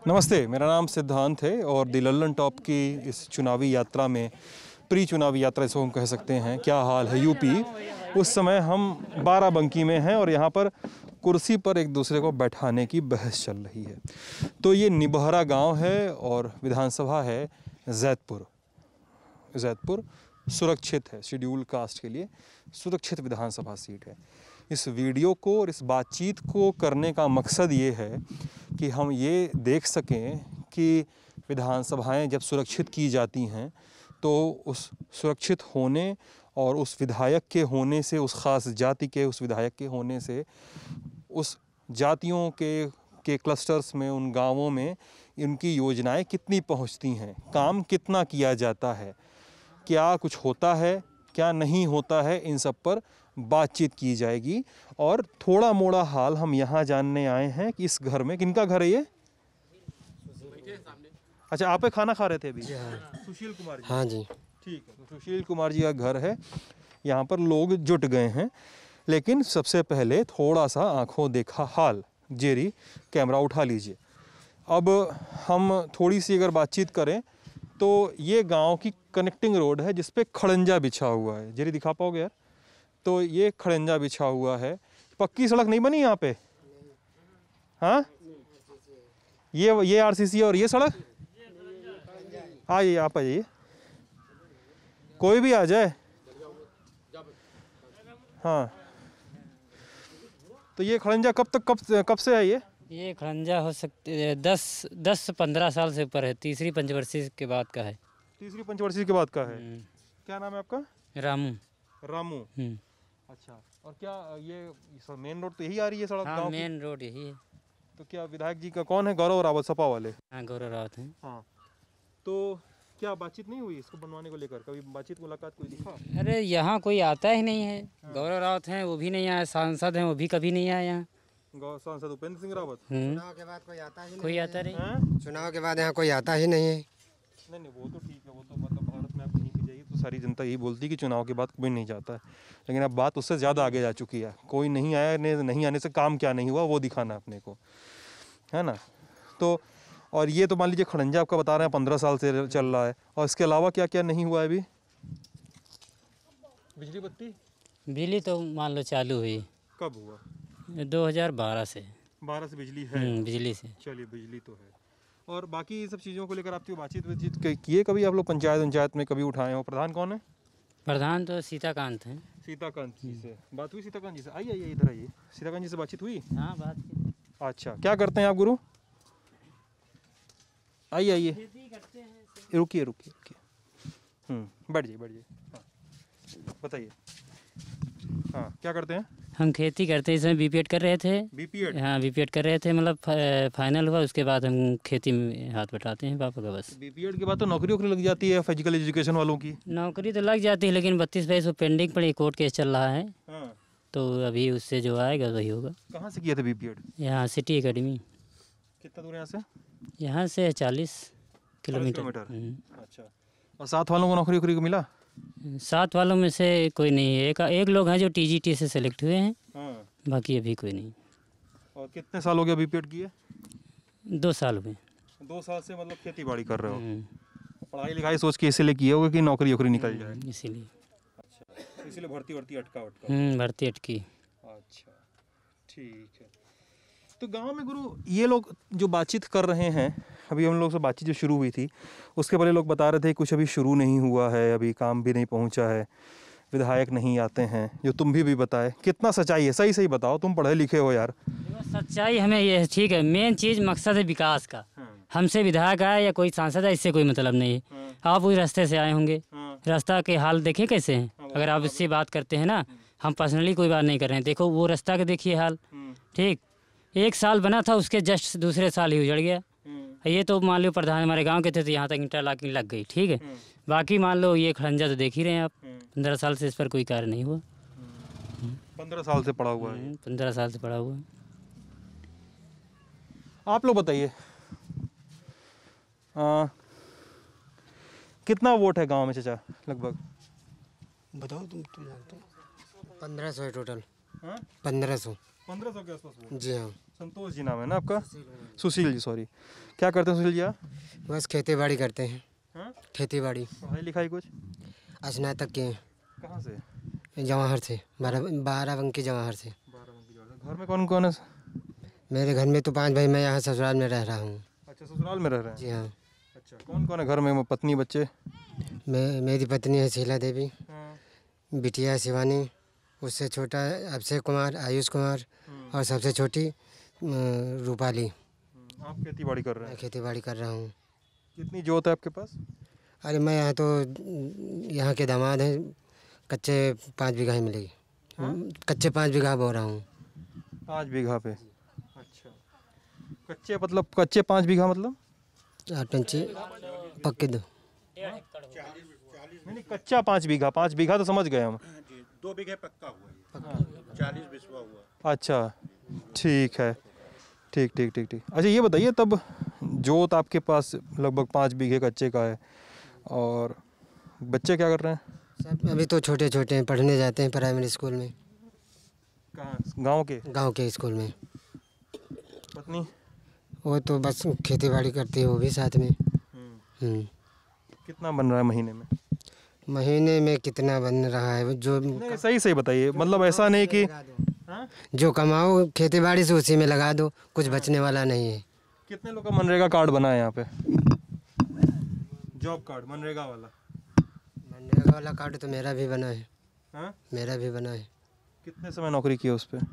नमस्ते, मेरा नाम सिद्धांत है और द लल्लन टॉप की इस चुनावी यात्रा में, प्री चुनावी यात्रा इसको हम कह सकते हैं, क्या हाल है यूपी। उस समय हम बाराबंकी में हैं और यहाँ पर कुर्सी पर एक दूसरे को बैठाने की बहस चल रही है। तो ये निबहरा गांव है और विधानसभा है जैतपुर। जैतपुर सुरक्षित है, शेड्यूल कास्ट के लिए सुरक्षित विधानसभा सीट है। इस वीडियो को और इस बातचीत को करने का मकसद ये है कि हम ये देख सकें कि विधानसभाएं जब सुरक्षित की जाती हैं तो उस सुरक्षित होने और उस विधायक के होने से, उस ख़ास जाति के उस विधायक के होने से, उस जातियों के क्लस्टर्स में, उन गांवों में इनकी योजनाएं कितनी पहुंचती हैं, काम कितना किया जाता है, क्या कुछ होता है, क्या नहीं होता है, इन सब पर बातचीत की जाएगी। और थोड़ा मोड़ा हाल हम यहाँ जानने आए हैं कि इस घर में, किनका घर है ये? अच्छा, आप खाना खा रहे थे अभी? सुशील कुमार जी। हाँ जी, ठीक है, तो सुशील कुमार जी का घर है। यहाँ पर लोग जुट गए हैं, लेकिन सबसे पहले थोड़ा सा आंखों देखा हाल। जेरी, कैमरा उठा लीजिए। अब हम थोड़ी सी अगर बातचीत करें तो ये गांव की कनेक्टिंग रोड है जिस पे खड़ंजा बिछा हुआ है। जेरी दिखा पाओगे यार? तो ये खड़ंजा बिछा हुआ है, पक्की सड़क नहीं बनी यहाँ पे। हाँ, ये आरसीसी और ये सड़क। आइए, आप आइए, कोई भी आ जाए। हाँ, तो ये खड़ंजा कब से है ये खड़ंजा हो सकती है 10-15 साल से ऊपर है। तीसरी पंचवर्षीय के बाद का है। तीसरी पंचवर्षीय के बाद का है। क्या नाम है आपका? रामू। अच्छा, और क्या ये मेन रोड तो यही आ रही है सड़क? हाँ, मेन रोड यही है। तो क्या विधायक जी का कौन है? गौरव रावत, सपा वाले? हाँ, गौरव रावत हैं। हाँ, तो क्या बातचीत नहीं हुई इसको बनवाने को लेकर? कभी बातचीत, मुलाकात कोई दिखा? अरे यहाँ कोई आता ही नहीं है। गौरव रावत हैं, वो भी नहीं आए। सांसद हैं, वो भी कभी नहीं आए यहाँ। सांसद उपेंद्र सिंह रावत। चुनाव के बाद कोई आता नहीं। चुनाव के बाद यहाँ कोई आता ही नहीं है। नहीं, वो तो ठीक है, वो तो मतलब भारत में आप कहीं भी जाइए तो सारी जनता यही बोलती है कि चुनाव के बाद कोई नहीं जाता है। लेकिन अब बात उससे ज़्यादा आगे जा चुकी है। कोई नहीं आया, नहीं आने से काम क्या नहीं हुआ वो दिखाना अपने को, है ना। तो और ये तो मान लीजिए खड़ंजा आपका बता रहे हैं 15 साल से चल रहा है, और इसके अलावा क्या क्या नहीं हुआ है अभी? बिजली बत्ती? बिजली तो मान लो चालू हुई। कब हुआ? 2012 से। 12 से बिजली है? बिजली से। चलिए, बिजली तो है। और बाकी ये सब चीज़ों को लेकर आपकी बातचीत किए कभी आप लोग? पंचायत में कभी उठाए हो? प्रधान कौन है? प्रधान तो सीताकांत हैं। सीताकांत जी से बात हुई? सीताकांत जी से आइए इधर आइए। सीताकांत जी से बातचीत हुई? हाँ, बात की। अच्छा, क्या करते हैं आप गुरु? आइए, रुकिए। बैठ जाइए। हाँ, बताइए। हाँ, क्या करते हैं? हम खेती करते हैं। इसमें बीपीएड कर रहे थे। बीपीएड? हाँ, बीपीएड कर रहे थे, मतलब फाइनल हुआ, उसके बाद हम खेती में हाथ बटाते हैं पापा का बस। बीपीएड के बाद तो नौकरी लग जाती है फिजिकल एजुकेशन वालों की? नौकरी तो लग जाती है, लेकिन 32 पैसे पेंडिंग पड़ी, कोर्ट केस चल रहा है। हाँ। तो अभी उससे जो आएगा वही होगा। कहाँ से किया था बीपीएड? यहाँ सिटी एकेडमी। कितना दूर है यहाँ से? यहाँ से 40 किलोमीटर। अच्छा, और साथ वालों को नौकरी को मिला? साथ वालों में से कोई नहीं है। एक लोग हैं जो टीजीटी से सेलेक्ट हुए हैं। हाँ। बाकी अभी कोई नहीं। और कितने साल हो गया बीपीएड किए? 2 साल हुए। 2 साल से मतलब खेती बाड़ी कर रहे हो? पढ़ाई लिखाई सोच के इसलिए किए होगा कि नौकरी निकल जाए? इसीलिए। अच्छा, इसलिए भर्ती अटका? भर्ती अटकी। अच्छा, ठीक है। तो गांव में गुरु ये लोग जो बातचीत कर रहे हैं, अभी हम लोग से बातचीत जो शुरू हुई थी उसके पहले लोग बता रहे थे कुछ अभी शुरू नहीं हुआ है, अभी काम भी नहीं पहुंचा है, विधायक नहीं आते हैं, जो तुम भी बताए। कितना सच्चाई है? सही बताओ, तुम पढ़े लिखे हो यार। सच्चाई हमें ये ठीक है, मेन चीज़ मकसद है विकास का। हमसे विधायक आए या कोई सांसद है, इससे कोई मतलब नहीं है। आप उस रास्ते से आए होंगे, रास्ता के हाल देखे कैसे हैं। अगर आप इससे बात करते हैं ना, हम पर्सनली कोई बात नहीं कर रहे हैं। देखो वो रास्ता के देखिए हाल। ठीक, 1 साल बना था, उसके जस्ट दूसरे साल ही उजड़ गया। ये तो मान लो प्रधान हमारे गांव के थे तो यहाँ तक इंटरलॉकिंग लग गई। ठीक है, बाकी मान लो ये खड़ंजा तो देख ही रहे हैं आप। 15 साल से इस पर कोई कार्य नहीं हुआ। 15 साल से पड़ा हुआ है? 15 साल से पड़ा हुआ है। आप लोग बताइए, कितना वोट है गांव में चाचा लगभग? बताओ तुम जानते हो। 1500 है टोटल। 1500? 1500 के आसपास हुआ। जी हाँ। संतोष जी नाम है ना आपका? सुशील जी, सॉरी। क्या करते हैं सुशील जी आप? बस खेती बाड़ी करते हैं। हाँ? खेती बाड़ी पढ़ाई लिखाई कुछ? स्नातक किए हैं। कहाँ से? जवाहर से, बाराबंकी जवाहर से। घर में कौन कौन है? मेरे घर में तो 5 भाई, मैं यहाँ ससुराल में रह रहा हूँ। अच्छा, ससुराल में रह रहे हैं। जी हाँ। अच्छा, कौन कौन है घर में? पत्नी, बच्चे? मेरी पत्नी है शीला देवी, हाँ। बिटिया है शिवानी, उससे छोटा है अभिषेक कुमार, आयुष कुमार, और सबसे छोटी रूपाली। आप खेती बाड़ी कर रहे मैं हैं? खेती बाड़ी कर रहा हूँ। कितनी जोत है आपके पास? अरे मैं यहाँ तो यहाँ के दामाद हैं, कच्चे 5 बीघा ही मिलेगी। कच्चे 5 बीघा बो रहा हूँ। 5 बीघा पे? अच्छा, कच्चे मतलब कच्चे 5 बीघा मतलब? 8 पंची पक्के दो। नहीं, कच्चा 5 बीघा। 5 बीघा तो समझ गए हम। 2 बीघे पक्का हुआ है, 40 बिस्वा हुआ। अच्छा, ठीक है, ठीक ठीक ठीक ठीक। अच्छा, ये बताइए तब जोत आपके पास लगभग 5 बीघे कच्चे का है, और बच्चे क्या कर रहे हैं? सब अभी तो छोटे छोटे हैं, पढ़ने जाते हैं प्राइमरी स्कूल में। कहाँ? गांव के? गांव के स्कूल में। पत्नी? वो तो बस खेती बाड़ी करती है, वो भी साथ में। कितना बन रहा है महीने में? महीने में कितना बन रहा है जो नहीं, सही सही बताइए, मतलब ऐसा नहीं कि हाँ? जो कमाओ खेती बाड़ी से उसी में लगा दो, कुछ बचने वाला नहीं है। कितने लोग का मनरेगा कार्ड बना है यहाँ पे? जॉब कार्ड मनरेगा वाला? मनरेगा वाला कार्ड तो मेरा भी बना है। हाँ? मेरा भी बना है। कितने समय नौकरी की है उस पर?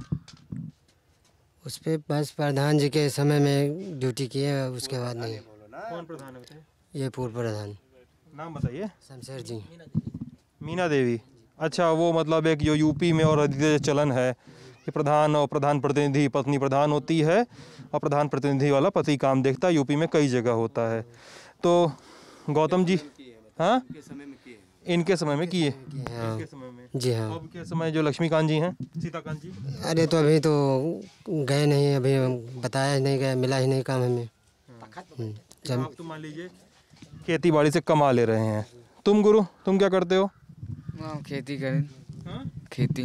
उस पर बस प्रधान जी के समय में ड्यूटी की है, उसके बाद नहीं। कौन प्रधान है बताइए? ये पूर्व प्रधान नाम बताइए। शमशेर जी। मीना देवी। अच्छा, वो मतलब एक जो यूपी में और अधिकतर चलन है कि प्रधान और प्रधान प्रतिनिधि, पत्नी प्रधान होती है और प्रधान प्रतिनिधि वाला पति काम देखता है। यूपी में कई जगह होता है। तो गौतम जी, हाँ, इनके समय में किए? हाँ। इनके समय में? जी हाँ। अब के समय जो लक्ष्मीकांत जी हैं, सीताकांत जी? अरे तो अभी तो गए नहीं, अभी बताया ही नहीं गया, मिला ही नहीं काम हमें। आप तो मान लीजिए खेती बाड़ी से कमा ले रहे हैं। तुम गुरु, तुम क्या करते हो? खेती करें। हाँ? खेती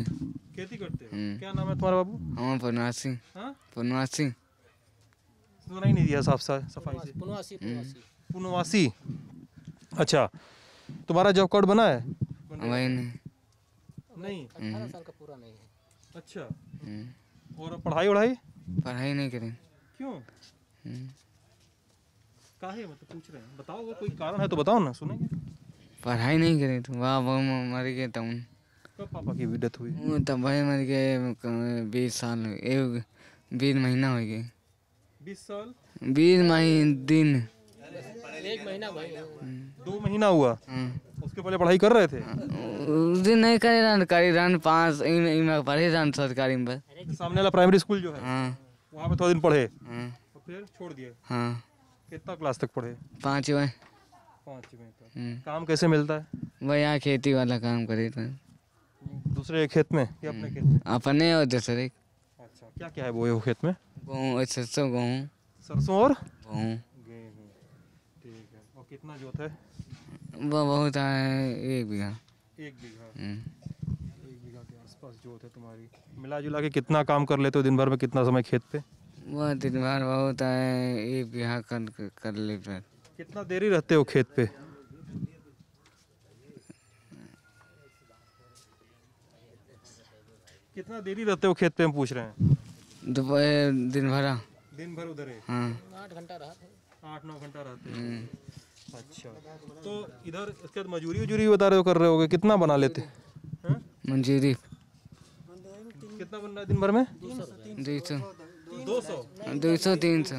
करते हो? क्या नाम है तुम्हारा बाबू? हम पुनवासी। हाँ? पुनवासी। सुना ही नहीं दिया साफ सफाई से। पुनवासी। अच्छा, तुम्हारा जॉब कार्ड बना है? वही नहीं। नहीं? 18 साल का पूरा नहीं है। अच्छा, और पढ़ाई वढ़ाई? पढ़ाई नहीं करें। क्यों? काहे मतलब पूछ रहे हैं, बताओ, अगर कोई कारण है तो बताओ ना, सुनेंगे। पढ़ाई नहीं करे तो वाह वो मर गए तब। कब पापा की विदत हुई? वो तब भाई मर गए 20 साल 20 महीना हो गए। 20 साल? 20 दिन। 1 महीना भाई। 2 महीना हुआ? उसके पहले पढ़ाई कर रहे थे? उस दिन नहीं करे रन 5 पढ़े रन सरकारी में बस। सामने वाला प्राइमरी स्कूल जो है, हाँ वहाँ पे थोड़ा दिन पढ़े हाँ और फिर छोड़ दिए? हाँ। कितना क्लास तक पढ़े? 5वीं। 5वीं तक। काम कैसे मिलता है? वह यहाँ खेती वाला काम करे तो दूसरे खेत में या अपने खेत में? अपने और दूसरे। अच्छा, क्या क्या है वो खेत में? गेहूँ, सरसों, गेहूँ। सरसों और गेहूँ। गेहूँ। ठीक है। और कितना जोत है? वो बहुत है 1 बीघा। 1 बीघा? 1 बीघा के आसपास जोत है तुम्हारी। मिला जुला के कितना काम कर लेते हो दिन भर में? कितना समय खेत पे? वह दिन भर बहुत है 1 बीघा कर लेते हैं। कितना देरी रहते हो खेत पे? कितना देरी रहते हो खेत पे, हम पूछ रहे हैं। दोपहर दिन भर उधर है? हाँ। 8 घंटा रहा था। 8-9 घंटा रहते हैं। अच्छा, तो इधर इसके बाद मजूरी बता रहे हो, कर रहे होगे, कितना बना लेते? हाँ? मंजूरी कितना बन रहा है दिन भर में? 200 200? 300।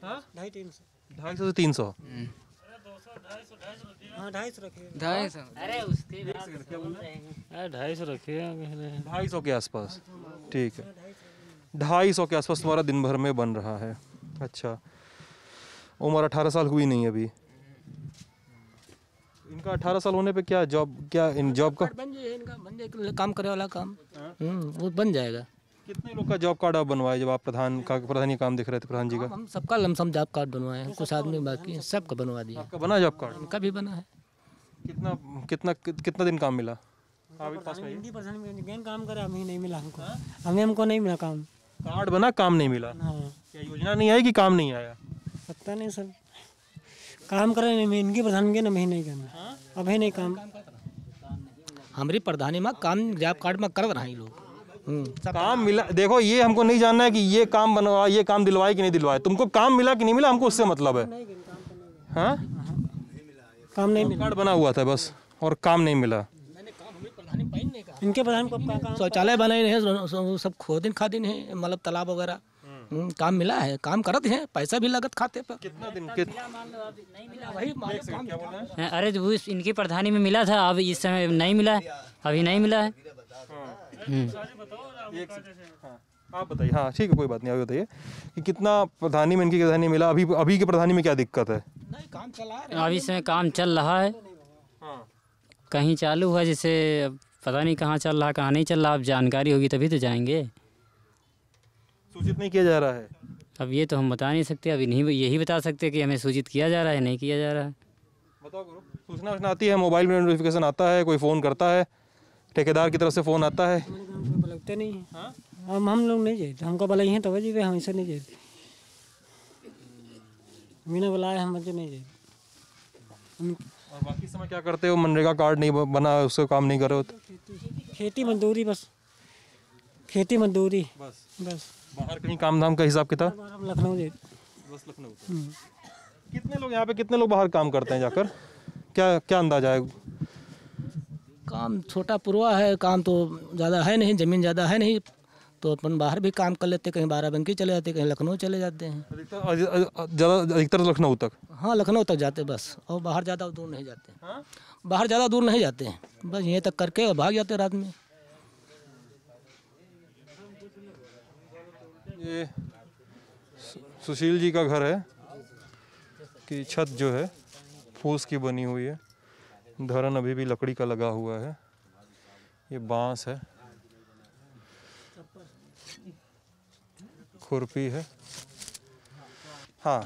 हाँ? 250 250 से 300? हाँ 250 रखे। 250। अरे उसके बाद 250 रखे 250 के आसपास? ठीक है, 250 के आसपास तुम्हारा दिन भर में बन रहा है। अच्छा, उम्र 18 साल हुई नहीं अभी। इनका 18 साल होने पे क्या जॉब, क्या इन जॉब का बन जाए, इनका बन जाए काम करे वाला काम। वो बन जाएगा। कितने लोग का जॉब कार्ड आप बनवाए जब आप प्रधानी काम दिख रहे थे प्रधान जी का? हम सबका लमसम जॉब कार्ड बनवाए हैं, कुछ आदमी बाकी सबका बनवा दिया। आपका बना जॉब कार्ड? उनका भी बना है। कितना दिन काम मिला? आप पास में हिंदी पसंद में काम करे, हमें नहीं मिला हमको, हमको नहीं मिला काम। कार्ड बना, काम नहीं मिला। हाँ क्या योजना नहीं आई कि काम नहीं आया? पता नहीं सर, काम करे नहीं, इनकी प्रधान के ना मैं नहीं करना, अभी नहीं काम। हमारी प्रधानी में काम जॉब कार्ड में कर रहा है लोग। काम मिला, देखो ये हमको नहीं जानना है कि ये काम बनवा, ये काम दिलवाए कि नहीं दिलवाए, तुमको काम मिला कि नहीं मिला हमको उससे मतलब है। हाँ, काम नहीं मिला, कार्ड बना हुआ था बस और काम नहीं मिला। इनके प्रधान को काम। शौचालय बनाए हैं, सब खोदिन खादिन है, मतलब तालाब वगैरह। काम मिला है, काम करते हैं, पैसा भी लागत खाते पर। कितना दिन वही काम। अरे वो इनकी प्रधानी में मिला था, अब इस समय नहीं मिला है, अभी नहीं मिला है। आप बताइए। हाँ ठीक है, कोई बात नहीं, आप बताइए कि कितना प्रधानी में, इनकी प्रधानी मिला, अभी की प्रधानी में क्या दिक्कत है? नहीं, काम चला रहे हैं। अभी समय काम चल रहा है, कहीं चालू हुआ, जैसे पता नहीं कहाँ चल रहा कहाँ नहीं चल रहा। अब जानकारी होगी तभी तो जाएंगे। सूचित नहीं किया जा रहा है? अब ये तो हम बता नहीं सकते, अभी नहीं यही बता सकते कि हमें सूचित किया जा रहा है नहीं किया जा रहा है। बताओ करो, सूचना आती है, मोबाइल में नोटिफिकेशन आता है, कोई फ़ोन करता है, ठेकेदार की तरफ से फ़ोन आता है? लगते नहीं है, हम लोग नहीं जाते, हमको बुलाई हैं तो वजह हम ऐसे नहीं जाते, बिना बुलाए हम बच्चे नहीं जाते। और बाकी समय क्या करते हो? मनरेगा कार्ड नहीं बना, उससे काम नहीं कर रहे हो तो? खेती मजदूरी, बस खेती मजदूरी बस। बाहर कहीं काम धाम का हिसाब किताब? हम लखनऊ जाते, बस लखनऊ। कितने लोग यहाँ पे, कितने लोग बाहर काम करते हैं जाकर? क्या क्या अंदाजा है? काम छोटा पुरवा है, काम तो ज़्यादा है नहीं, ज़मीन ज़्यादा है नहीं, तो अपन बाहर भी काम कर लेते, कहीं बाराबंकी चले जाते, कहीं लखनऊ चले जाते हैं। अधिकतर लखनऊ तक? हाँ, लखनऊ तक जाते बस, और बाहर ज़्यादा दूर नहीं जाते। बाहर ज़्यादा दूर नहीं जाते हैं, बस यहीं तक करके भाग जाते रात में। ये सुशील जी का घर है कि छत जो है फूस की बनी हुई है, धरन अभी भी लकड़ी का लगा हुआ है, ये बांस है, खुरपी है। हाँ,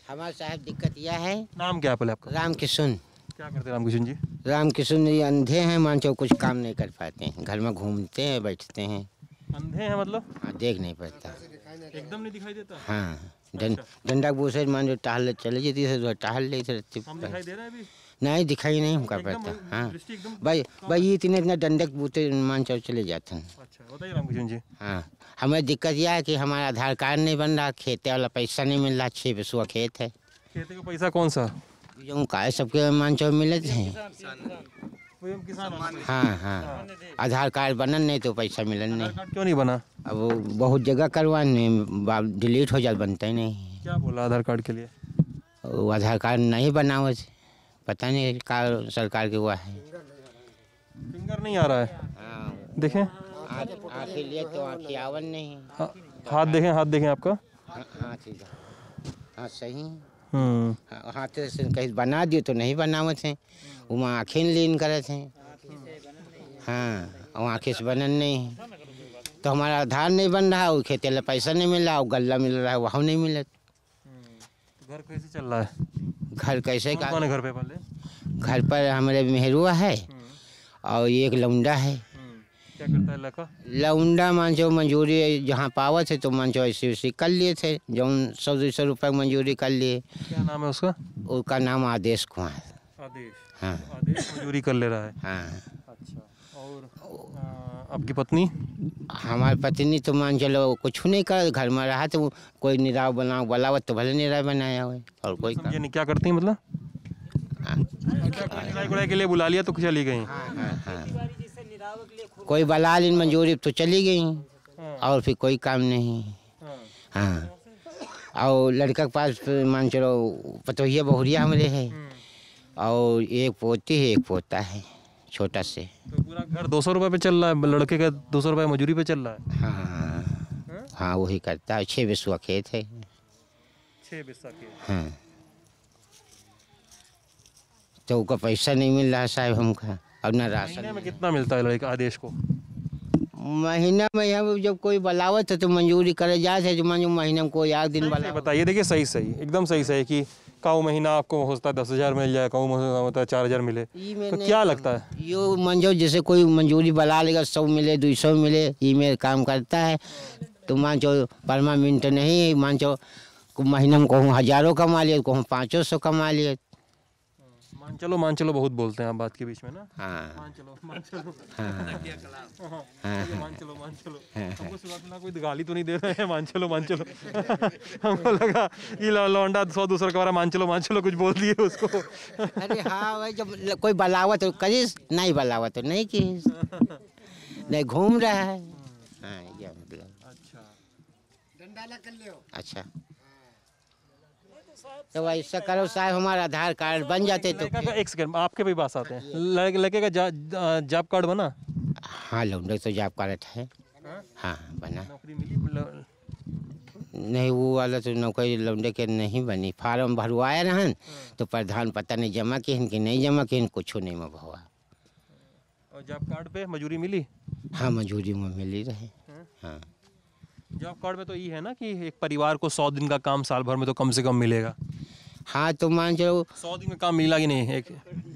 हमारे साहब दिक्कत यह है। नाम क्या है पहले आपका? राम किशन। क्या करते हैं राम किशन जी? राम किशन ये अंधे हैं, मान चो कुछ काम नहीं कर पाते हैं, घर में घूमते हैं, बैठते हैं। अंधे हैं मतलब? हाँ, देख नहीं पड़ता, एकदम नहीं दिखाई देता? हाँ। डंडा बूसे मान जो टहल चले जाती है, टहल ले हम दिखाई दे रहा है अभी? नहीं, दिखाई नहीं हमका पड़ता। हाँ दृष्टि एकदम। भाई इतने डंडक बूते मान चो चले जाते हैं। अच्छा, बताइए राम किशन जी। हाँ, हमें दिक्कत यह है कि हमारा आधार कार्ड नहीं बन रहा, खेते वाला पैसा नहीं मिल रहा, 6 बिस्वा खेत है। खेती का पैसा कौन सा? जो का सबके मान चो मिले थे। हाँ हाँ, आधार कार्ड बनन नहीं तो पैसा मिलन नहीं। कार्ड क्यों नहीं बना? अब वो बहुत जगह करवाने, डिलीट हो जाए, बनता ही नहीं। क्या बोला आधार कार्ड के लिए? वो आधार कार्ड नहीं बनावे, पता नहीं का सरकार के हुआ है। फिंगर नहीं आ रहा है? हाँ, देखें, आँखें लिए तो आँखें आवन नहीं। हाथ देखें, हाथ देखें आपका। हाँ ठीक है, हाँ सही। हम्म, हाथ से कहीं बना दिए तो नहीं बनावे थे, वो आँखें लीन करे थे। हाँ, और आँखें से बनन नहीं, तो हमारा आधार नहीं बन रहा, वो खेते वाला पैसा नहीं मिल रहा, वो गल्ला मिल रहा है, वहाँ नहीं मिले। घर कैसे चल रहा है? घर कैसे का? कौन है घर पे पहले? घर पर हमारे मेहरुआ है और एक लौंडा है। क्या करता है लड़का? लौंडा मान जो मंजूरी जहाँ पावा थे तो मान जो ऐसे वैसे कर लिए थे, जो 100-200 रुपये मंजूरी कर लिए। क्या नाम है उसका? उसका नाम आदेश कुमार। आदेश? हाँ आदेश मंजूरी कर ले रहा है। हाँ। अच्छा, और आपकी पत्नी? हमारी पत्नी तो मान चलो कुछ नहीं कर, घर में रहा तो कोई निराव बनावत तो भले निराव बनाया हुआ, और कोई समझे नहीं क्या करती है मतलब? निराई गुड़ाई के लिए बुला लिया तो चली गई? हाँ, कोई बला ली मंजूरी तो चली गई, और फिर कोई काम नहीं। हाँ, और लड़का के पास मान चलो पतोहिया बहुरिया हमारे है, और एक पोती है, एक पोता है छोटा से। तो पूरा घर 200 रुपये पे चल रहा है, लड़के का 200 रुपये मजदूरी पे चल रहा है? हाँ हाँ, वही करता है। 6 बिस्वा खेत है। 6 बिस्सा के? हाँ, तो उसका पैसा नहीं मिल रहा साहब हमका, और ना राशन। महीने में कितना मिलता है लड़के आदेश को? महीना में यहाँ जब कोई बुलावत है तो मंजूरी करे जाते है, जो मान महीने में कोई 1 दिन वाला। बताइए, देखिए सही एकदम सही कि काऊ महीना आपको होता है 10,000 मिल जाए, काऊ महीना होता है 4,000 मिले, तो क्या लगता है? यो मंजूर जैसे कोई मंजूरी बना लेगा 100 मिले 200 मिले, ये मेरे काम करता है तो मान चो परमानेंट नहीं, मान चो महीना में कहूँ हज़ारों कमा लिए, कहूँ 500 कमा लिए। मान चलो बहुत बोलते हैं आप बात के बीच में ना। हाँ मान चलो हाँ मान चलो हमको सुना सुना कोई गाली तो नहीं दे रहे हैं, मान चलो हमको लगा कि लौंडा 100 दूसरा के बारे मान चलो कुछ बोल दिए उसको। अरे हाँ भाई, जब कोई बलावत तो करीस, नहीं बलावत तो नहीं की, नहीं घूम रहा है। हाँ ये मतलब अच्छा तो ऐसा करो साहब, हमारा आधार कार्ड बन जाते तो। एक सेकंड, आपके भी पास आते हैं, लड़के का जॉब कार्ड बना? हाँ लौंडे तो जॉब कार्ड है। हाँ बना। नौकरी मिली? नहीं वो वाला तो नौकरी लौंडे के नहीं बनी, फार्म भरवाया रहन तो प्रधान पता नहीं जमा किन कि नहीं जमा किन, कुछ नहीं में भवा। और जॉब कार्ड पे मजूरी मिली? हाँ मजूरी में मिली रहे। हाँ जॉब कार्ड में तो ये है ना कि एक परिवार को 100 दिन का काम साल भर में तो कम से कम मिलेगा। हाँ तो मान चलो 100 दिन का काम मिला कि नहीं?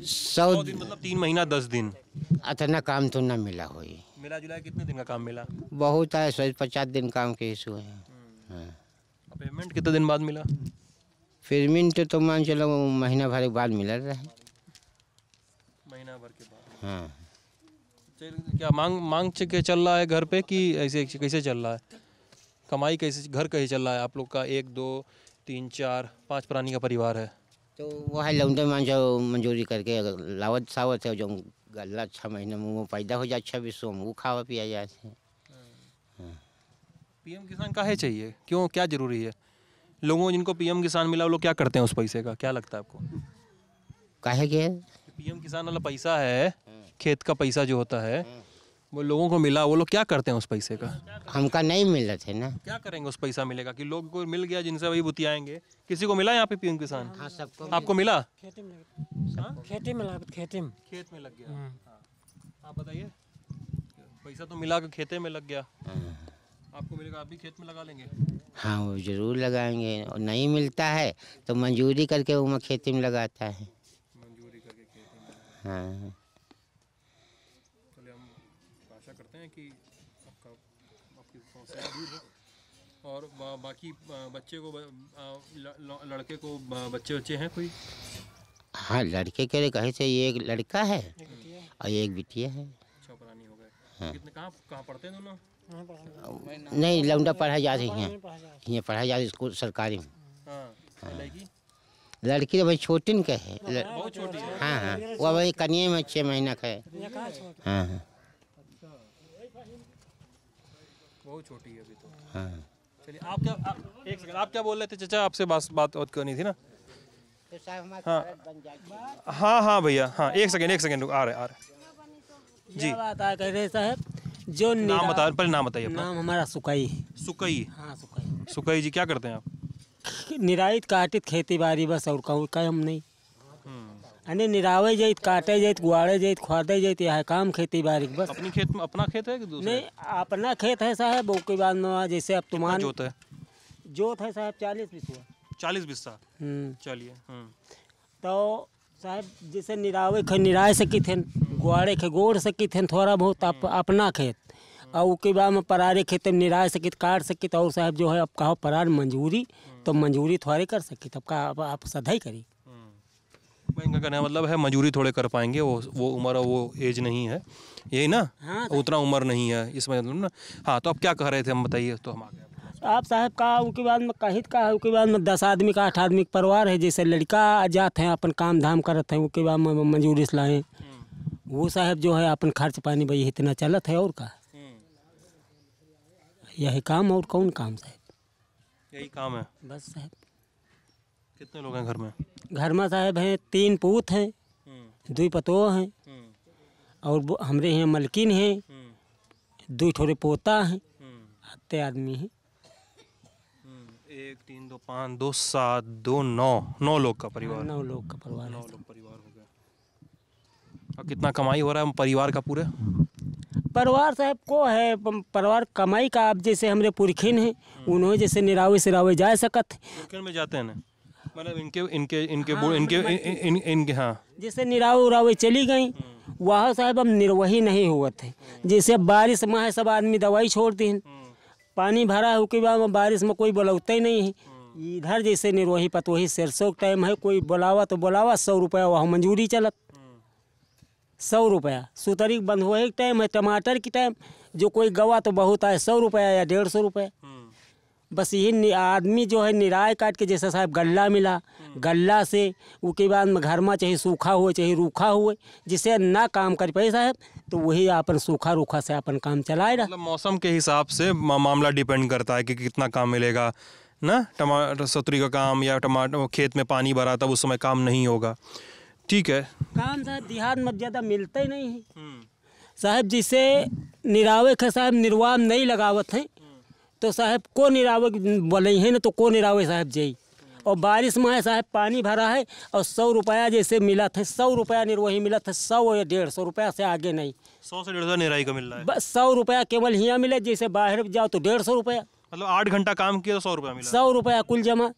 100 दिन मतलब 3 महीना 10 दिन। इतना काम तो ना मिला हो, मिला जुला कितने दिन का काम मिला? बहुत है 150 दिन काम के इशू है। हाँ पेमेंट कितने दिन बाद मिला? पेमेंट तो मान चलो महीना भर के बाद मिल रहा है। महीना भर के बाद? हाँ क्या मांग के चल रहा है घर पे कि ऐसे कैसे चल रहा है? कमाई कैसे, घर कैसे चल रहा है आप लोग का? 1 2 3 4 5 प्राणी का परिवार है तो वो है लौंडे मान जाओ मंजूरी करके लावत सावत है, जो गल्ला 6 महीने में पैदा हो जाए 26 वो खावा पिया जाए। पीएम किसान काहे चाहिए, क्यों, क्या जरूरी है? लोगों जिनको पीएम किसान मिला वो लोग क्या करते हैं उस पैसे का, क्या लगता है आपको? काहे के पीएम किसान वाला पैसा है, खेत का पैसा जो होता है वो लोगों को मिला, वो लोग क्या करते हैं उस पैसे का? हमका नहीं मिल रहे थे ना। क्या करेंगे उस पैसा मिलेगा कि लोग को मिल गया जिनसे वही बुतियाएंगे? किसी को मिला यहाँ पे पीएम किसान? हाँ सबको। आपको मिला? खेती में लगा, खेत में लग गया। आप बताइए, पैसा तो मिला के खेते में लग गया, आपको मिलेगा, आप भी खेत में लगा लेंगे? हाँ वो जरूर लगाएंगे, और नहीं मिलता है तो मंजूरी करके वो खेती में लगाता है। मंजूरी करके खेती में। हाँ चलिए हम आशा करते हैं कि आपकी समस्या दूर हो। और बाकी बच्चे को लड़के को बच्चे हैं कोई? हाँ लड़के के लिए कहे से एक लड़का है और एक बिटिया है। अच्छा पुरानी हो गए। हाँ। कितने कहाँ पढ़ते हैं दोनों? नहीं लौंडा पढ़ाई जा रही हैं, यहाँ पढ़ाई जा रही स्कूल सरकारी में। हाँ। लड़की तो भाई छोटी न के है, बहुत छोटी है। हाँ हाँ वो भाई कन्या में 6 महीना का है। हाँ हाँ बहुत छोटी है अभी तो। हाँ चलिए एक सेकंड, आप क्या बोल रहे थे चाचा? आपसे बात करनी थी ना। हाँ भैया, हाँ एक सेकंड आ रहे जी। बात आ कह रहे साहब, जो नाम बता, पहले नाम बताइए अपना। नाम हमारा सुकाई है। सुकई? हाँ सुकाई। सुकई जी क्या करते हैं आप? निराइत काटित खेती बाड़ी बस, और कहूँ काम नहीं। अने निरावे जाइत, काटे जाइत, गुआड़े जाइत, खोदे जाइत, यह काम खेती बाड़ी बस। अपनी खेत में अपना खेत है कि दूसरा? नहीं अपना खेत है साहब, उसके बाद में जैसे अब तुम्हारा जोत है? जोत है साहब 40 बिस्सा। 40 बिस्सा? चलिए। तो साहब जैसे निराए सकी थे, गुआड़े के गोड़ सकी थे थोड़ा बहुत अपना खेत, और उसके बाद में परारे खेत में निराए सकी, काट सकी। तो और साहब जो है अब कहो परार मंजूरी, तो मंजूरी थोड़े कर सकी, तब का आप सदा ही करी। इनका कहने का मतलब है मजदूरी थोड़े कर पाएंगे, वो उम्र वो एज नहीं है, यही ना? हाँ उतना उम्र नहीं है इसमें ना। हाँ तो अब क्या कह रहे थे हम, बताइए तो हम आगे। आप साहब का उसके बाद में कहित का है, उसके बाद में 10 आदमी का 8 आदमी का परिवार है, जैसे लड़का जाते हैं अपन काम धाम करते हैं, उसके बाद में मंजूरी से लाएँ, वो साहब जो है अपन खर्च पानी भाई इतना चलत है, और का यही काम, और कौन काम साहब? यही काम है बस साहब। कितने लोग हैं घर में? घर में साहब हैं 3 पूत हैं, 2 पतोह हैं, और हमरे यहाँ मलकिन हैं, 2 ठोरे पोता हैं, 7 आदमी हैं। 1 3 2 5 2 7 2 9 लोग का परिवार। 9 लोग का परिवार। 9 लोग परिवार हो गया। और कितना कमाई हो रहा है परिवार का पूरे? परिवार साहब को है परिवार कमाई का, अब जैसे हमरे पुरखिन हैं, उन्होंने जैसे निरावे सिरावे जा सकत। पुरखिन में जाते हैं ना? मतलब इनके हाँ जैसे निरावे उरावे चली गई वहाँ साहब अब निर्वही नहीं हुआ थे। जैसे बारिश में है सब आदमी दवाई छोड़ते हैं, पानी भरा है उसके बाद बारिश में कोई बुलाता ही नहीं है। इधर जैसे निर्वही पतवही सरसों का टाइम है, कोई बुलावा तो बुलावा 100 रुपया वहाँ मंजूरी चलत, 100 रुपया। सुतरी बंद हुए एक टाइम है, टमाटर की टाइम जो कोई गवा तो बहुत आए 100 रुपया या 150 रुपया। बस यही आदमी जो है निराय काट के जैसे साहब गल्ला मिला, गल्ला से उसके बाद में घर में चाहे सूखा हुए चाहे रूखा हुए, जिसे ना काम कर पाए साहब तो वही अपन सूखा रूखा से अपन काम चलाए रहा। मतलब मौसम के हिसाब से मामला डिपेंड करता है कि कितना काम मिलेगा ना। टमाटर सतुरी का काम या टमाटर खेत में पानी भरा तब उस समय काम नहीं होगा। ठीक है, काम साहब देहात में ज़्यादा मिलता ही नहीं है साहब। जिसे निरावे के साहब निर्वाह नहीं लगावत है तो साहब को निरावे बोले है ना तो को निरावे साहब जई। और बारिश में है साहब पानी भरा है और 100 रुपया जैसे मिला था, 100 रुपया निर्वही मिला था, 100 या 150 रुपया से आगे नहीं। 100 से 150 निराई का मिल रहा है। बस 100 रुपया केवल यहाँ मिले, जैसे बाहर जाओ तो 150 रुपया। मतलब 8 घंटा काम किया तो 100 रुपया मिला। 100 रुपया कुल जमा।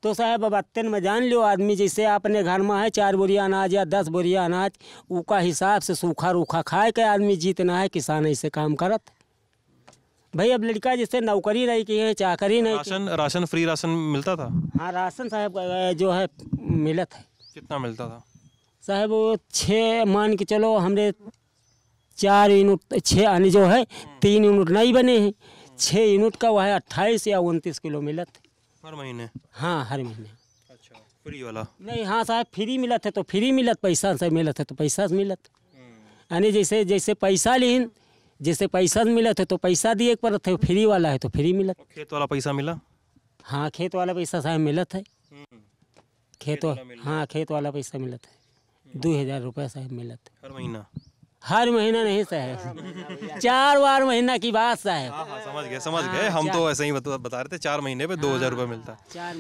तो साहब अब अत्तन में जान लो आदमी जैसे अपने घर में है 4 बोरिया अनाज या 10 बोरिया अनाज, उसका हिसाब से सूखा रूखा खाए के आदमी जीतना है। किसान ऐसे काम करत भाई। अब लड़का जैसे नौकरी नहीं की है, चाकरी नहीं। राशन फ्री राशन मिलता था। हाँ राशन साहब जो है मिलत है। कितना मिलता था साहब? वो 6 मान के चलो हमरे 4 यूनिट 6 आने जो है 3 यूनिट नहीं बने हैं, 6 यूनिट का वह 28 या 29 किलो मिलत है हर महीने। हाँ हर महीने। अच्छा, फ्री वाला नहीं? हाँ साहब फ्री मिलत है तो फ्री मिलत, पैसा से मिलत है तो पैसा से मिलत। यानी जैसे जैसे पैसा लेन जैसे पैसा मिलत है तो पैसा दिए पर थे, फ्री वाला है तो फ्री मिलत। खेत वाला पैसा मिला? हाँ खेत वाला पैसा साहब मिलत है। खेत हाँ खेत वाला पैसा मिलत है 2000 रुपया साहब मिलत है हर महीना। हर महीना नहीं साहब 4 बार महीना की बात साहब। हाँ समझ गए हम तो ऐसे ही बता रहे थे 4 महीने पे 2000 रुपये मिलता है। 4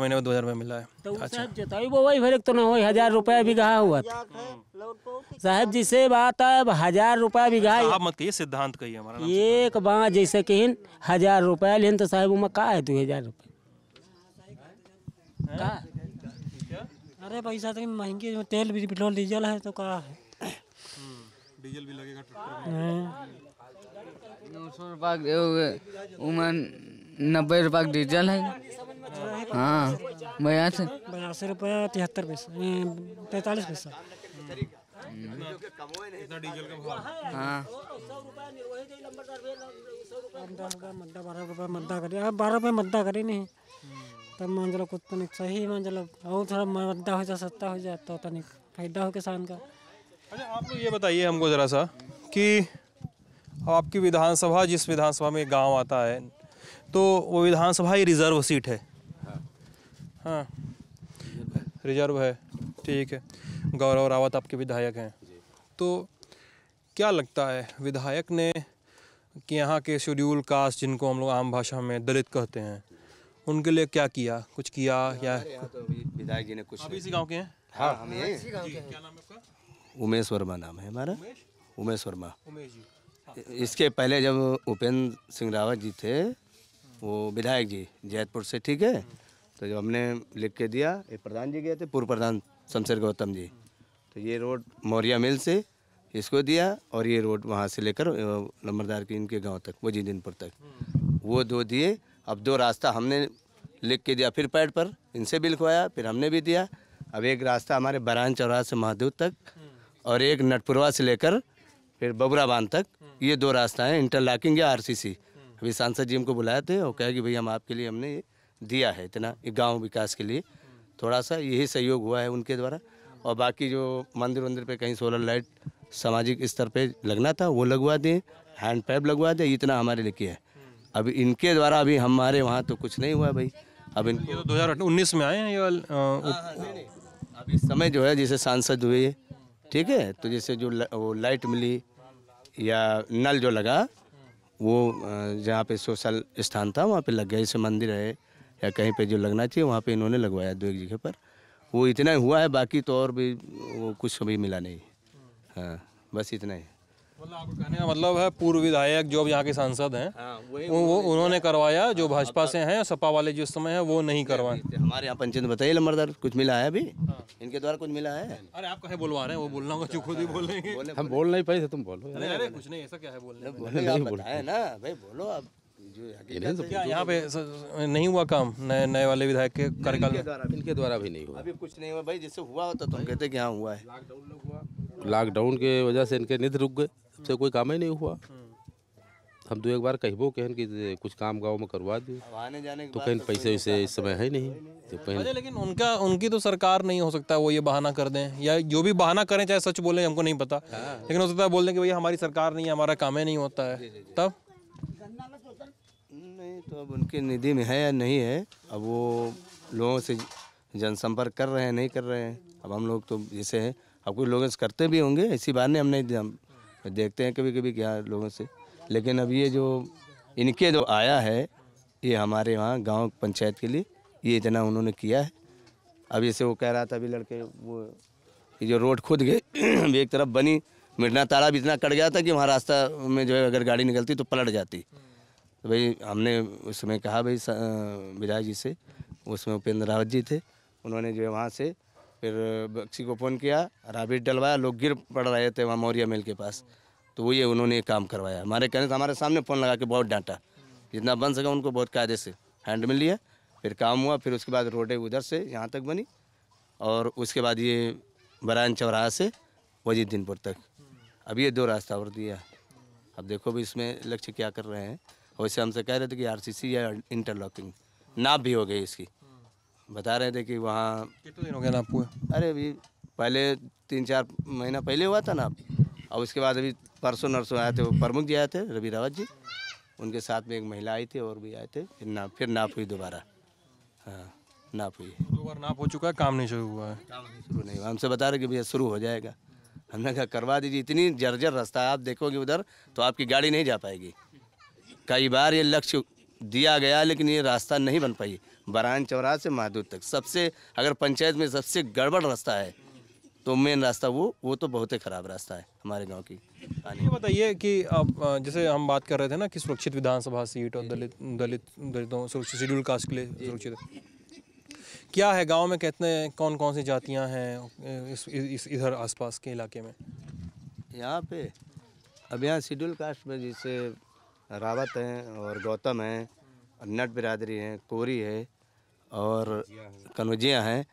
महीने में 2000 रुपये मिला है। तो साहब जोताई बोवाई भरे तो ना हो 1000 रुपया बीघा हुआ साहब। जिसे बात है 1000 रुपया बीघा। आप मत कहिए, सिद्धांत कहिए हमारा। एक बार जैसे कहीं 1000 रुपया लेन तो साहब उमा का है 2000 रुपये का। अरे पैसा तो महंगी, तेल भी पेट्रोल डीजल है तो का है, डीजल भी लगेगा ट्रैक्टर में। 900 रुपये 90 रुपये डीजल है। हाँ 82 रुपया 73 पैसा 43 पैसा। इतना डीजल का भाव। हाँ 12 रुपये मद्दा करे, अब 12 रुपये मद्दा करे नहीं तब मान चलो कुछ तनिक सही मान चलो और थोड़ा मद्दा हो जाए सस्ता हो जाए तो तनिक फायदा हो किसान का। अच्छा आप लोग ये बताइए हमको ज़रा सा कि आपकी विधानसभा, जिस विधानसभा में गांव आता है तो वो विधानसभा ही रिजर्व सीट है। हाँ रिजर्व है, ठीक है। गौरव रावत आपके विधायक हैं, तो क्या लगता है विधायक ने कि यहाँ के शेड्यूल कास्ट जिनको हम लोग आम भाषा में दलित कहते हैं उनके लिए क्या किया, कुछ किया या विधायक जी ने कुछ? आप इसी गाँव के हैं? हाँ हम ये। क्या नाम है आपका? उमेश वर्मा नाम है हमारा। उमेश वर्मा। उमेश जी। इसके पहले जब उपेंद्र सिंह रावत जी थे वो विधायक जी जैतपुर से, ठीक है, तो जब हमने लिख के दिया, ये प्रधान जी गए थे, पूर्व प्रधान शमशेर गौतम जी, तो ये रोड मौर्या मिल से इसको दिया और ये रोड वहाँ से लेकर नंबरदार की इनके गांव तक, वो जिंदनपुर तक, वो 2 दिए। अब 2 रास्ता हमने लिख के दिया, फिर पैड पर इनसे भी लिखवाया, फिर हमने भी दिया। अब एक रास्ता हमारे बरान चौराहा से महादेव तक और एक नटपुरवा से लेकर फिर बबुरा बांध तक, ये 2 रास्ता हैं इंटरलॉकिंग या आरसीसी। अभी सांसद जी हमको बुलाए थे और कहे कि भाई हम आपके लिए हमने ये दिया है इतना, ये गांव विकास के लिए थोड़ा सा यही सहयोग हुआ है उनके द्वारा। और बाकी जो मंदिर वंदिर पे कहीं सोलर लाइट सामाजिक स्तर पे लगना था वो लगवा दिए, हैंड पाइप लगवा दिए, इतना हमारे लिए किया है। अभी इनके द्वारा अभी हमारे वहाँ तो कुछ नहीं हुआ भाई। अब इनको तो 2019 में आए हैं ये अब इस समय जो है जैसे सांसद हुए, ठीक है, तो जैसे जो वो लाइट मिली या नल जो लगा वो जहाँ पे सोशल स्थान था वहाँ पे लग गया, जैसे मंदिर है या कहीं पे जो लगना चाहिए वहाँ पे इन्होंने लगवाया 2 जगह पर, वो इतना हुआ है। बाकी तो और भी वो कुछ अभी मिला नहीं। हाँ बस इतना ही। मतलब आपको कहने का मतलब है पूर्व विधायक जो अब यहाँ के सांसद हैं वो उन्होंने करवाया, जो भाजपा से हैं, सपा वाले जिस समय है वो नहीं करवाए। हमारे यहाँ पंचायत बताइए लंबरदार कुछ मिला है अभी? इनके द्वारा कुछ मिला है? अरे आप कहे बोलवा रहे हैं, वो बोलना होगा जो खुद ही बोलेंगे। हम बोल नहीं पाए थे, तुम बोलो। अरे कुछ नहीं, ऐसा क्या है बोलने में? बोले आप बताएं ना भाई, बोलो आप। जो क्या यहाँ पे नहीं हुआ काम नए वाले विधायक के कार्यकाल में? इनके द्वारा भी नहीं हुआ। अभी कुछ नहीं हुआ भाई, जिससे हुआ होता तो हम कहते कि हाँ हुआ है। लॉकडाउन के वजह से इनके निध रुक गए, से कोई काम ही नहीं हुआ। हम दो एक बार कहबो कहन कि कुछ काम गाँव में करवा दियो, आने जाने के तो कहीं पैसे वैसे इस समय है नहीं। अरे लेकिन उनकी तो सरकार नहीं हो सकता वो ये बहाना कर दें, या जो भी बहाना करें चाहे सच बोलें हमको नहीं पता, लेकिन हो सकता है बोल दें कि भैया हमारी सरकार नहीं है, हमारा काम ही नहीं होता है। तब नहीं तो अब उनकी निधि में है या नहीं है, अब वो लोगों से जनसंपर्क कर रहे हैं नहीं कर रहे हैं। अब हम लोग तो जैसे हैं, अब कुछ लोगों से करते भी होंगे, ऐसी बात नहीं, हम नहीं हम देखते हैं कभी कभी क्या लोगों से। लेकिन अब ये जो इनके जो आया है, ये हमारे वहाँ गांव पंचायत के लिए ये इतना उन्होंने किया है। अब जैसे वो कह रहा था अभी लड़के, वो ये जो रोड खुद गए एक तरफ बनी, मिटना ताला भी इतना कट गया था कि वहाँ रास्ता में जो है अगर गाड़ी निकलती तो पलट जाती। तो भाई हमने उस समय कहा भाई विधायक जी से, उसमें उपेंद्र रावत जी थे, उन्होंने जो है वहाँ से फिर बक्सी को फ़ोन किया, राबिट डलवाया, लोग गिर पड़ रहे थे वहाँ मौर्या मिल के पास, तो वो ये उन्होंने ये काम करवाया। हमारे कहने से हमारे सामने फ़ोन लगा के बहुत डांटा, जितना बन सका उनको बहुत कायदे से हैंड में लिया, फिर काम हुआ। फिर उसके बाद रोडें उधर से यहाँ तक बनी, और उसके बाद ये बरान चौराहा से वजीदुद्दीनपुर तक, अब ये 2 रास्ता और दिया। अब देखो भी इसमें लक्ष्य क्या कर रहे हैं। वैसे हमसे कह रहे थे कि आरसीसी या इंटरलॉकिंग नाप भी हो गई इसकी, बता रहे थे कि वहाँ कितने दिन हो गया नाप हुए? अरे अभी पहले 3-4 महीना पहले हुआ था नाप, और उसके बाद अभी परसों नरसों आए थे, वो प्रमुख जी आए थे रवि रावत जी, उनके साथ में एक महिला आई थी और भी आए थे, फिर नाप हुई दोबारा। हाँ नाप हुई, 2 बार नाप हो चुका है, काम नहीं शुरू हुआ है। काम शुरू नहीं हुआ, हमसे बता रहे कि भैया शुरू हो जाएगा। हमने कहा करवा दीजिए, इतनी जर्जर रास्ता है, आप देखोगे उधर तो आपकी गाड़ी नहीं जा पाएगी। कई बार ये लक्ष्य दिया गया लेकिन ये रास्ता नहीं बन पाई। बरान चौराहा से महादूत तक सबसे, अगर पंचायत में सबसे गड़बड़ रास्ता है तो मेन रास्ता वो तो बहुत ही ख़राब रास्ता है हमारे गांव की। ये बताइए कि अब जैसे हम बात कर रहे थे ना कि सुरक्षित विधानसभा सीट और दलितों सुरक्षित शेड्यूल कास्ट के लिए सुरक्षित, क्या है गांव में, कितने कौन कौन सी जातियां हैं इस इधर आसपास के इलाके में? यहाँ पे अब यहाँ शेड्यूल कास्ट में जैसे रावत हैं और गौतम हैं, नट बिरादरी हैं, कोरी है और कन्वजियाँ हैं,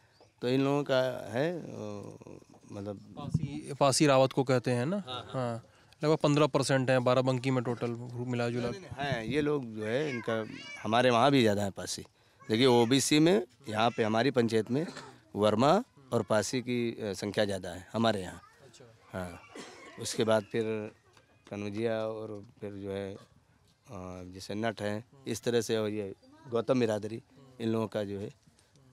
तो इन लोगों का है मतलब पासी रावत को कहते हैं ना। हाँ लगभग 15% है बाराबंकी में टोटल मिला जुला हैं ये लोग जो है, इनका हमारे वहाँ भी ज़्यादा है पासी। देखिए ओबीसी में यहाँ पे हमारी पंचायत में वर्मा और पासी की संख्या ज़्यादा है हमारे यहाँ। हाँ उसके बाद फिर कन्वजिया और फिर जो है जैसे नट हैं, इस तरह से, और ये गौतम बिरादरी, इन लोगों का जो है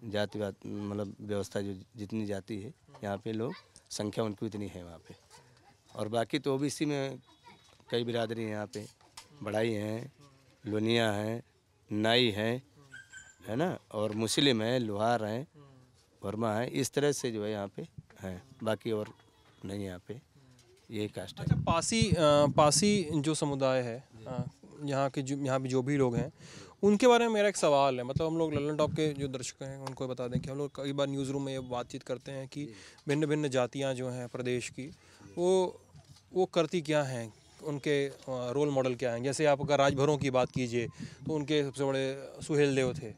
जातिवाद मतलब व्यवस्था जो जितनी जाति है यहाँ पे लोग संख्या उनकी उतनी है वहाँ पे। और बाकी तो ओबीसी में कई बिरादरी हैं यहाँ पे, बढ़ाई हैं, लोनिया हैं, नाई हैं, है ना, और मुस्लिम हैं, लोहार हैं, वर्मा है, इस तरह से जो है यहाँ पे हैं, बाकी और नहीं यहाँ पे यही कास्ट है। अच्छा पासी जो समुदाय है यहाँ के यहाँ पे जो भी लोग हैं उनके बारे में मेरा एक सवाल है। मतलब हम लोग लल्लन टॉप के जो दर्शक हैं उनको बता दें कि हम लोग कई बार न्यूज़ रूम में ये बातचीत करते हैं कि भिन्न भिन्न जातियाँ जो हैं प्रदेश की वो करती क्या हैं, उनके रोल मॉडल क्या हैं। जैसे आप अगर राजभरों की बात कीजिए तो उनके सबसे बड़े सुहेल देव थे।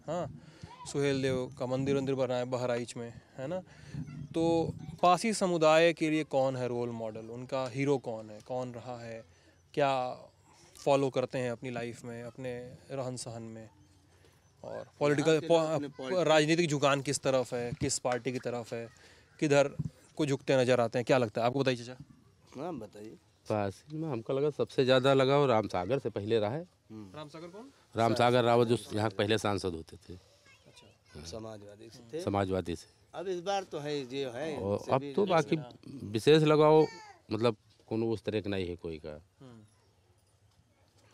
हाँ सुहेल देव का मंदिर बना है बहराइच में, है ना। तो पासी समुदाय के लिए कौन है रोल मॉडल, उनका हीरो कौन है, कौन रहा है, क्या फॉलो करते हैं अपनी लाइफ में, अपने रहन सहन में, और पॉलिटिकल राजनीतिक झुकान किस तरफ है, किस पार्टी की तरफ है, किधर को झुकते नज़र आते हैं, क्या लगता है आपको? बताइए चाचा। हाँ बताइए। पासी में हमको लगा सबसे ज़्यादा लगाव राम सागर से पहले रहा है। राम सागर कौन? राम सागर रावत जो यहाँ पहले सांसद होते थे। अच्छा समाजवादी से थे। समाजवादी से अब इस बार तो है जो है, और अब तो बाकी विशेष लगाव मतलब कोनो उस तरह का नहीं है कोई का।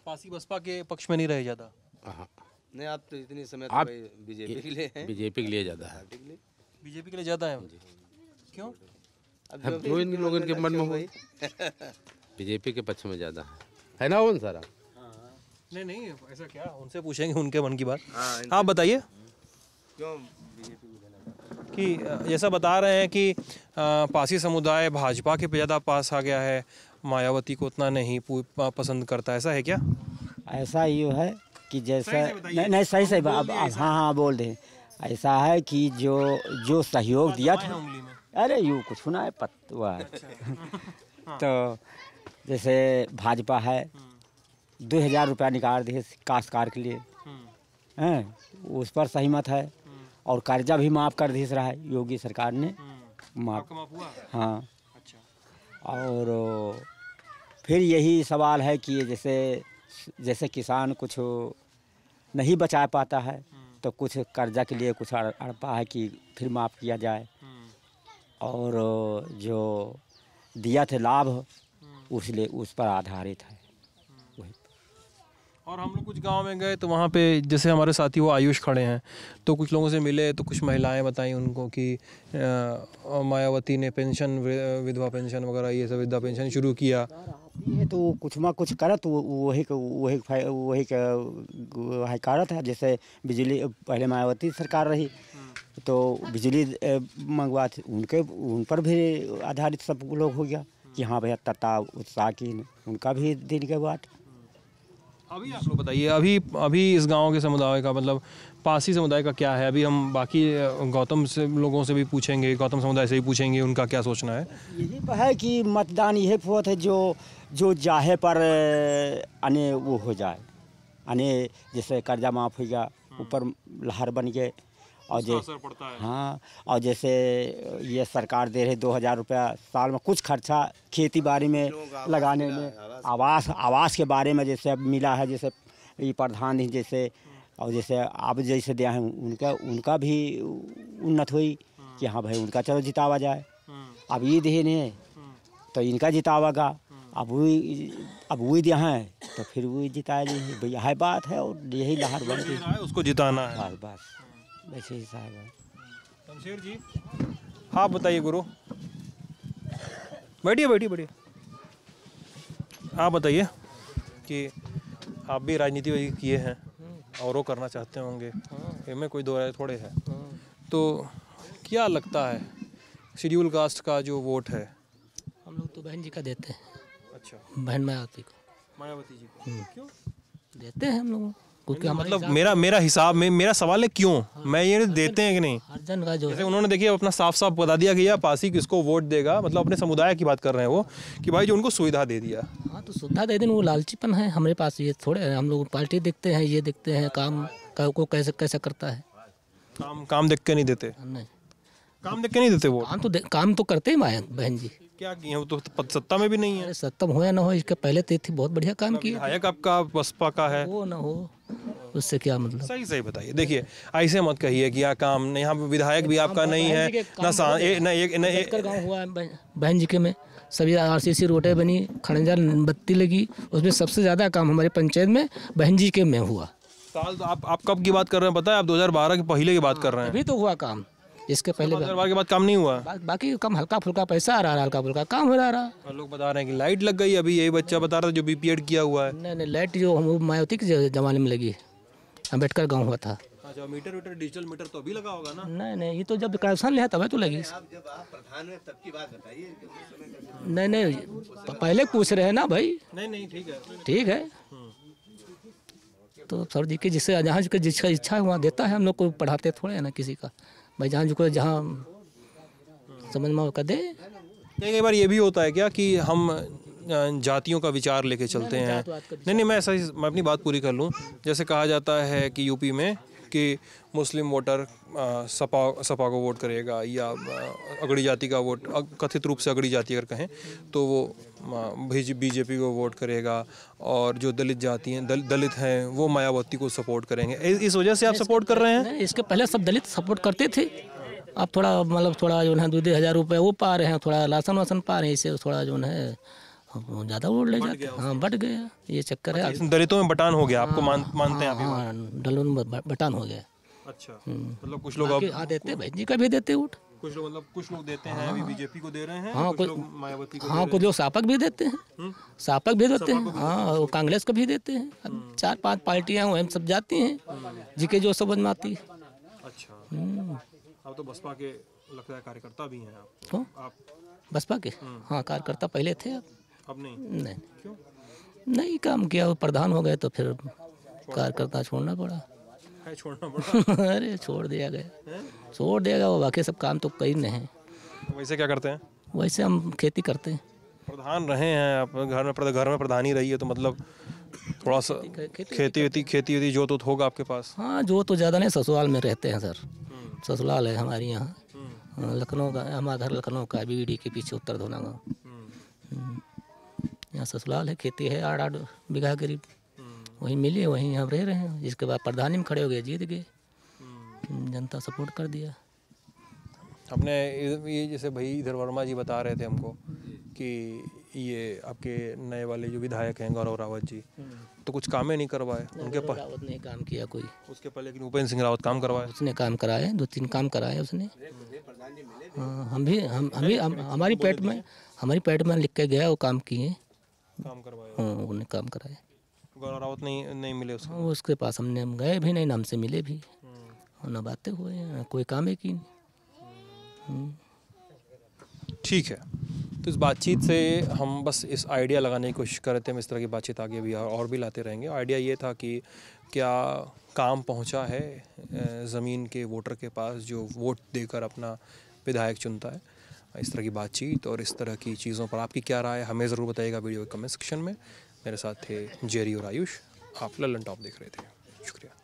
पासी बसपा के पक्ष में नहीं रहे ज़्यादा। हाँ नहीं आप तो इतनी समय आप बीजेपी के लिए हैं। बीजेपी के लिए ज़्यादा है। बीजेपी के लिए ज़्यादा है। क्यों? अब जो इन लोगों के मन में हो बीजेपी के पक्ष में ज़्यादा है ना वो सारा। नहीं ऐसा क्या, उनसे पूछेंगे उनके मन की बात। आप बताइए क्यों कि जैसा बता रहे हैं कि पासी समुदाय भाजपा के पे ज़्यादा पास आ गया है, मायावती को उतना नहीं पसंद करता, ऐसा है क्या? ऐसा ही है कि जैसा नहीं सही सही अब हाँ बोल रहे, ऐसा है कि जो सहयोग दिया था, अरे यूँ कुछ सुना है पतवा तो जैसे भाजपा है 2000 रुपया निकाल दिए काश्तकार के लिए हैं, उस पर सहमत है। और कर्जा भी माफ़ कर दिस रहा है योगी सरकार ने, माफ़। हाँ और फिर यही सवाल है कि जैसे किसान कुछ नहीं बचा पाता है तो कुछ कर्जा के लिए कुछ अड़पा है कि फिर माफ़ किया जाए, और जो दिया थे लाभ उस पर आधारित है वही। और हम लोग कुछ गांव में गए तो वहाँ पे जैसे हमारे साथी वो आयुष खड़े हैं, तो कुछ लोगों से मिले तो कुछ महिलाएं बताई उनको कि मायावती ने पेंशन, विधवा पेंशन वगैरह ये सब वृद्धा पेंशन शुरू किया ये तो कुछ ना कुछ करत वही करत है। जैसे बिजली पहले मायावती सरकार रही तो बिजली मंगवा उन पर भी आधारित सब लोग हो गया कि हाँ भैया तता उत्साह की उनका भी दिन के बाद। अभी आप लोग बताइए, अभी इस गांव के समुदाय का मतलब पासी समुदाय का क्या है? अभी हम बाकी गौतम से लोगों से भी पूछेंगे, गौतम समुदाय से भी पूछेंगे उनका क्या सोचना है। यही पर है कि मतदान यही होत है जो चाहे पर अने वो हो जाए, अने जैसे कर्जा माफ़ हो गया ऊपर लहर बन गए, और हाँ और जैसे ये सरकार दे रहे 2000 रुपया साल में कुछ खर्चा खेती बाड़ी में लगाने में, आवास के बारे में जैसे अब मिला है, जैसे ये प्रधान जैसे और जैसे आप जैसे दिया है उनका भी उन्नत हुई कि हाँ भाई उनका चलो जितावा जाए। अब ये दे नहीं तो इनका जितावागा, अब वही दिया है तो फिर वही जिताया जाए, भैया है बात है। और यही लहर बन गई, उसको जिताना है बस वैसे ही साहब है। शमशेर जी आप बताइए गुरु, बैठिए आप बताइए कि आप भी राजनीति किए हैं और वो करना चाहते होंगे, इनमें कोई दो राय थोड़े है, तो क्या लगता है शेड्यूल कास्ट का जो वोट है? हम लोग तो बहन जी का देते हैं। अच्छा, बहन मायावती जी को क्यों देते हैं हम लोग? क्योंकि मतलब मेरा हिसाब में मेरा सवाल है क्यों मैं ये देते हैं कि नहीं? हर जन का जो जैसे उन्होंने देखिए अपना साफ बता दिया कि यह पासी किसको वोट देगा, मतलब अपने समुदाय की बात कर रहे हैं वो कि भाई जो उनको सुविधा दे दिया। हाँ तो सुविधा दे दें, वो लालचीपन है हमारे पास, ये थोड़े है। हम लोग पार्टी देखते हैं, ये देखते हैं काम को कैसे करता है। काम देख के नहीं देते? नहीं, काम देख के नहीं देते वो। काम तो करते ही माया बहन जी। क्या किए वो तो सत्ता में भी नहीं है। सत्ता में हो या ना हो, इसके पहले तो थी बहुत बढ़िया काम किया। विधायक आपका बसपा का है, हो ना हो उससे क्या मतलब? सही बताइए। देखिए ऐसे मत कहिए कि यहाँ काम नहीं, यहाँ विधायक भी आपका नहीं है ना गाँव हुआ बहन जी के में सभी RCC रोडें बनी, खड़ंजा बत्ती लगी, उसमें सबसे ज़्यादा काम हमारे पंचायत में बहन जी के में हुआ। साल तो आप कब की बात कर रहे हैं पता है? आप 2012 के पहले की बात कर रहे हैं। अभी तो हुआ काम, इसके पहले 2012 के बाद काम नहीं हुआ। बाकी कम हल्का फुल्का पैसा आ रहा है, हल्का फुल्का काम हो रहा। और लोग बता रहे हैं कि लाइट लग गई, अभी यही बच्चा बता रहा था जो BPED किया हुआ है। नहीं लाइट जो मायावती के ज़माने में लगी, अम्बेडकर गाँव हुआ था। अच्छा, मीटर डिजिटल मीटर तो अभी लगा होगा ना? नहीं ये तो जब कनेक्शन लिया तब तो लगी। नहीं पहले पूछ रहे हैं ना भाई। नहीं ठीक है तो सर जी के जिससे जहाँ जिसका इच्छा है वहाँ देता है, हम लोग को पढ़ाते थोड़े है ना किसी का भाई, जहाँ समझ में का दे। कई बार ये भी होता है क्या कि हम जातियों का विचार लेके चलते हैं? नहीं मैं अपनी बात पूरी कर लूँ। जैसे कहा जाता है कि यूपी में कि मुस्लिम वोटर सपा को वोट करेगा, या अगड़ी जाति का वोट, कथित रूप से अगड़ी जाति अगर कहें तो वो BJP को वोट करेगा, और जो दलित जाति हैं दलित हैं वो मायावती को सपोर्ट करेंगे। इस वजह से आप सपोर्ट कर रहे हैं? इसके पहले सब दलित सपोर्ट करते थे, अब थोड़ा मतलब थोड़ा जो है 2,000 रुपये वो पा रहे हैं, थोड़ा राशन वासन पा रहे हैं, इससे थोड़ा जो है ज़्यादा वोट ले जाते हैं। हाँ बढ़ गया, ये चक्कर है। दलितों में बटान हो गया, आपको मानते हैं? हाँ दलों में बटान हो गया। अच्छा, मतलब कुछ लोग देते बहन जी का भी देते वोट। कुछ लोग मतलब कुछ लोग देते हैं, अभी बीजेपी को दे रहे हैं, हाँ, कुछ लोग मायावती को हाँ, कुछ लोग सापक भी देते हैं, सापक भी देते हैं, सपा को भी हाँ, वो कांग्रेस को भी देते हैं। अब 4-5 पार्टियां वहीं सब जाती हैं, जिके जो समझ में आती है। अच्छा, अब तो बसपा के लगता है कार्यकर्ता भी हैं आप। कौन? आप बसपा के? हाँ, कार्यकर्ता पहले थे, अब नहीं। नहीं क्यों? नहीं काम किया, वो प्रधान हो गए तो फिर कार्यकर्ता छोड़ना पड़ा। है छोड़ना पड़ा। अरे छोड़ दिया गया, छोड़ दिया गया, वो बाकी सब काम तो कई नहीं है। वैसे क्या करते हैं? वैसे हम खेती करते हैं। प्रधान रहे हैं आप, घर में प्रधान ही रही है, तो मतलब थोड़ा सा खेती वेती जो तो होगा आपके पास। हाँ, जो तो ज़्यादा नहीं, ससुराल में रहते हैं सर, ससुराल है हमारे यहाँ, लखनऊ का, हमारा घर लखनऊ का, बीडी के पीछे उत्तर धोना गाँव। यहाँ ससुराल है, खेती है 8-8 बीघा करीब, वहीं मिली, वहीं हम रह रहे हैं। जिसके बाद प्रधानी में खड़े हो गए, जीत गए, जनता सपोर्ट कर दिया। अपने ये जैसे भाई इधर वर्मा जी बता रहे थे हमको कि ये आपके नए वाले जो विधायक हैं गौरव रावत जी, तो कुछ काम ही नहीं करवाए उनके पर। रावत ने काम किया कोई, उसके पहले लेकिन उपेंद्र सिंह रावत काम करवाए। उसने काम कराए, 2-3 काम कराए उसने। हाँ, हम भी हमारी पेट में लिख के गया, वो काम किए, काम करवाए। हाँ, उन्होंने काम कराए। गौरव रावत नहीं मिले उसको। हाँ, उसके पास हमने गए भी नहीं, नाम से मिले भी, और ना बातें हुए, ना कोई काम है की। ठीक है, तो इस बातचीत से हम बस इस आइडिया लगाने की कोशिश कर रहे थे। हम इस तरह की बातचीत आगे भी और भी लाते रहेंगे। आइडिया ये था कि क्या काम पहुंचा है ज़मीन के वोटर के पास जो वोट देकर अपना विधायक चुनता है। इस तरह की बातचीत और इस तरह की चीज़ों पर आपकी क्या राय है हमें ज़रूर बताइएगा वीडियो के कमेंट सेक्शन में। मेरे साथ थे जेरी और आयुष, आप लल्लन टॉप देख रहे थे। शुक्रिया।